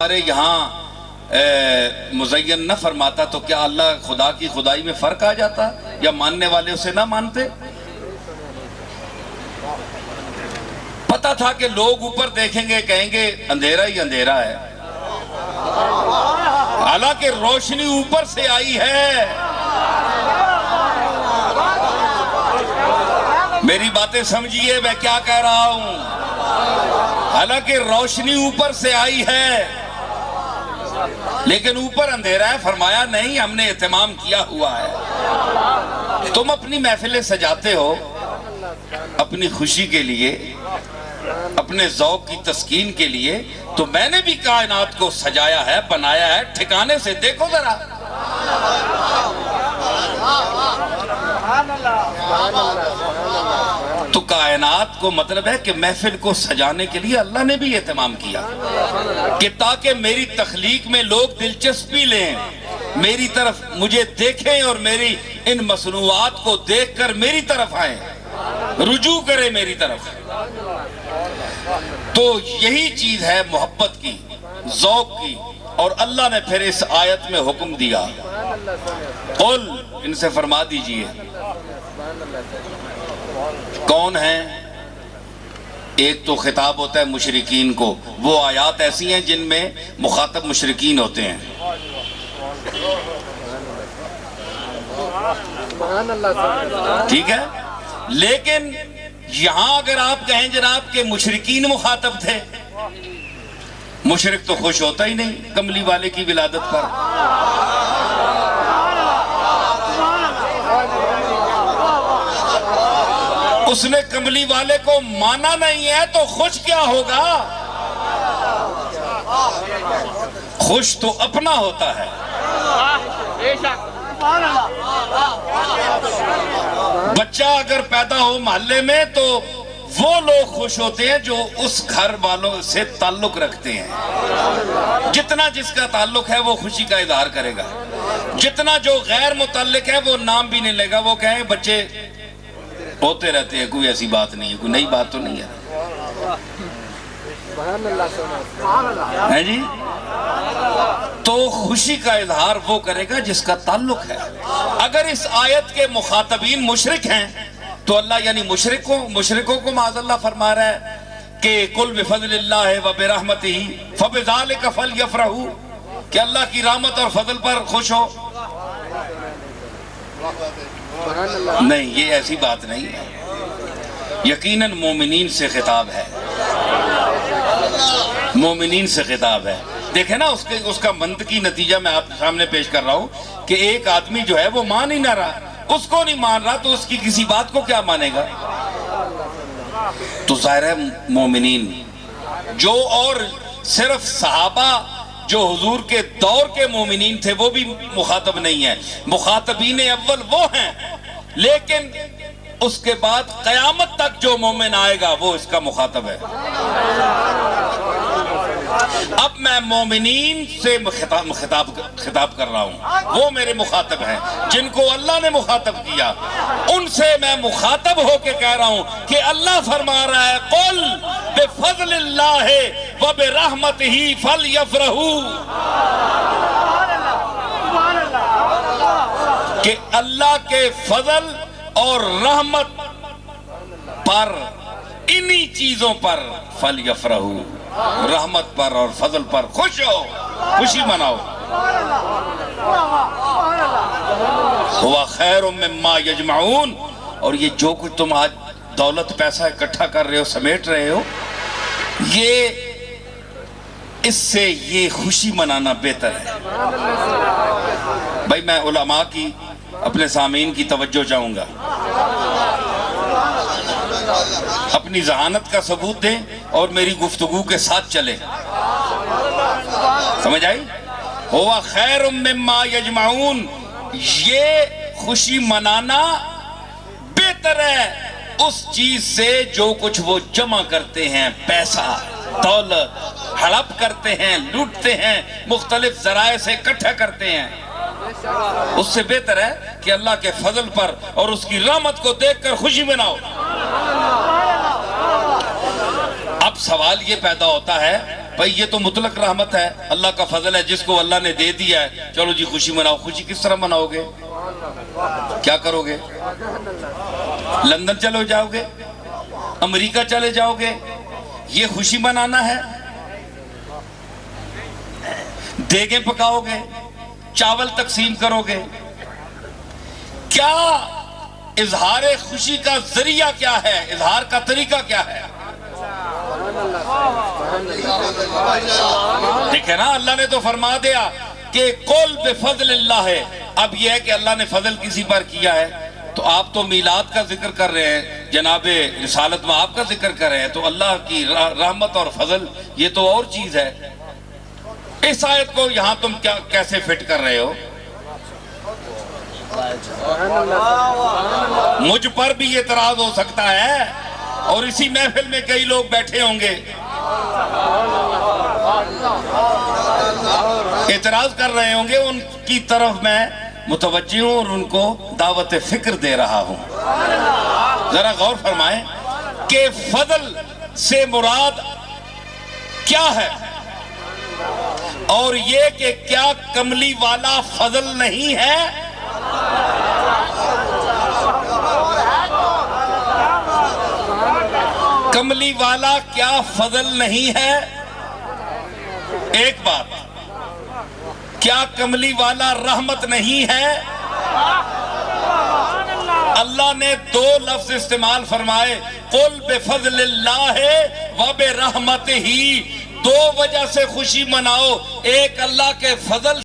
ہمارے یہاں مزین نہ فرماتا تو کیا اللہ خدا کی خدائی میں فرق آ جاتا یا ماننے والے اسے نہ مانتے؟ پتا تھا کہ لوگ اوپر دیکھیں گے کہیں گے اندھیرا ہی اندھیرا ہے، حالانکہ روشنی اوپر سے آئی ہے۔ میری باتیں سمجھیے میں کیا کہہ رہا ہوں، حالانکہ روشنی اوپر سے آئی ہے لیکن اوپر اندھیرا ہے۔ فرمایا نہیں، ہم نے اہتمام کیا ہوا ہے۔ تم اپنی محفلیں سجاتے ہو اپنی خوشی کے لیے، اپنے ذوق کی تسکین کے لیے، تو میں نے بھی کائنات کو سجایا ہے، بنایا ہے، ٹھکانے سے دیکھو ذرا۔ تو کائنات کو مطلب ہے کہ محفل کو سجانے کے لیے اللہ نے بھی اہتمام کیا کہ تاکہ میری تخلیق میں لوگ دلچسپی لیں، میری طرف مجھے دیکھیں اور میری ان مصنوعات کو دیکھ کر میری طرف آئیں، رجوع کریں میری طرف۔ تو یہی چیز ہے محبت کی، ذوق کی، اور اللہ نے پھر اس آیت میں حکم دیا، قل، ان سے فرما دیجئے کون ہیں؟ ایک تو خطاب ہوتا ہے مشرکین کو، وہ آیات ایسی ہیں جن میں مخاطب مشرکین ہوتے ہیں۔ ٹھیک ہے، لیکن یہاں اگر آپ کہیں جناب کہ مشرکین مخاطب تھے، مشرک تو خوش ہوتا ہی نہیں کملی والے کی ولادت پر۔ اس نے کملی والے کو مانا نہیں ہے تو خوش کیا ہوگا؟ خوش تو اپنا ہوتا ہے۔ بچہ اگر پیدا ہو محلے میں تو وہ لوگ خوش ہوتے ہیں جو اس گھر والوں سے تعلق رکھتے ہیں۔ جتنا جس کا تعلق ہے وہ خوشی کا اظہار کرے گا، جتنا جو غیر متعلق ہے وہ نام بھی نہیں لے گا، وہ کہیں بچے ہوتے رہتے ہیں، کوئی ایسی بات نہیں ہے، کوئی نئی بات تو نہیں ہے۔ ہے جی؟ تو خوشی کا اظہار وہ کرے گا جس کا تعلق ہے۔ اگر اس آیت کے مخاطبین مشرک ہیں تو اللہ یعنی مشرکوں کو معاذ اللہ فرما رہا ہے کہ قل بفضل اللہ وبرحمتہ فبذالک فلیفرحوا، کہ اللہ کی رحمت اور فضل پر خوش ہو۔ نہیں، یہ ایسی بات نہیں ہے۔ یقیناً مومنین سے خطاب ہے، مومنین سے خطاب ہے۔ دیکھیں نا اس کا منطقی نتیجہ میں آپ سامنے پیش کر رہا ہوں کہ ایک آدمی جو ہے وہ مان ہی نہ رہا، اس کو نہیں مان رہا تو اس کی کسی بات کو کیا مانے گا؟ تو ظاہر ہے مومنین جو، اور صرف صحابہ جو حضور کے دور کے مومنین تھے وہ بھی مخاطب نہیں ہیں۔ مخاطبین اول وہ ہیں، لیکن اس کے بعد قیامت تک جو مومن آئے گا وہ اس کا مخاطب ہے۔ اب میں مومنین سے خطاب کر رہا ہوں، وہ میرے مخاطب ہیں جن کو اللہ نے مخاطب کیا، ان سے میں مخاطب ہو کے کہہ رہا ہوں کہ اللہ فرما رہا ہے قل بفضل اللہ وبرحمتہ فلیفرحوا، کہ اللہ کے فضل اور رحمت پر، انہی چیزوں پر فلیفرحوا، رحمت پر اور فضل پر خوش ہو، خوشی مناؤ۔ ہوا خیر مما یجمعون، اور یہ جو کچھ تم آج دولت پیسہ اکٹھا کر رہے ہو، سمیٹ رہے ہو، یہ اس سے یہ خوشی منانا بہتر ہے۔ بھائی میں علماء کی، اپنے سامعین کی توجہ چاہوں گا، اپنی ذہانت کا ثبوت دیں اور میری گفتگو کے ساتھ چلیں۔ سمجھ آئی؟ ہوا خیر مما یجمعون، یہ خوشی منانا بہتر ہے اس چیز سے جو کچھ وہ جمع کرتے ہیں، پیسہ، دولت، ہڑپ کرتے ہیں، لوٹتے ہیں، مختلف ذرائع سے اکٹھا کرتے ہیں۔ اس سے بہتر ہے کہ اللہ کے فضل پر اور اس کی رحمت کو دیکھ کر خوشی مناؤ۔ اب سوال یہ پیدا ہوتا ہے بھائی یہ تو مطلق رحمت ہے، اللہ کا فضل ہے، جس کو اللہ نے دے دیا ہے چلو جی خوشی مناؤ۔ خوشی کس طرح مناؤ گے؟ کیا کرو گے؟ لندن چلو جاؤ گے؟ امریکہ چلے جاؤ گے؟ یہ خوشی منانا ہے؟ دیگیں پکاؤ گے؟ چاول تقسیم کرو گے؟ کیا اظہار خوشی کا ذریعہ کیا ہے؟ اظہار کا طریقہ کیا ہے؟ دیکھیں نا، اللہ نے تو فرما دیا کہ قل بفضل اللہ ہے۔ اب یہ ہے کہ اللہ نے فضل کسی پر کیا ہے، تو آپ تو میلاد کا ذکر کر رہے ہیں، جناب رسالت میں آپ کا ذکر کر رہے ہیں، تو اللہ کی رحمت اور فضل یہ تو اور چیز ہے۔ اس آیت کو یہاں تم کیسے فٹ کر رہے ہو؟ مجھ پر بھی اعتراض ہو سکتا ہے، اور اسی محفل میں کئی لوگ بیٹھے ہوں گے اعتراض کر رہے ہوں گے، ان کی طرف میں متوجہ ہوں اور ان کو دعوت فکر دے رہا ہوں۔ ذرا غور فرمائیں کہ فضل سے مراد کیا ہے، اور یہ کہ کیا کملی والا فضل نہیں ہے؟ کملی والا کیا فضل نہیں ہے؟ ایک بات، کیا کملی والا رحمت نہیں ہے؟ اللہ نے دو لفظ استعمال فرمائے، قل بفضل اللہ وبرحمتہ، دو وجہ سے خوشی مناؤ، ایک اللہ کے فضل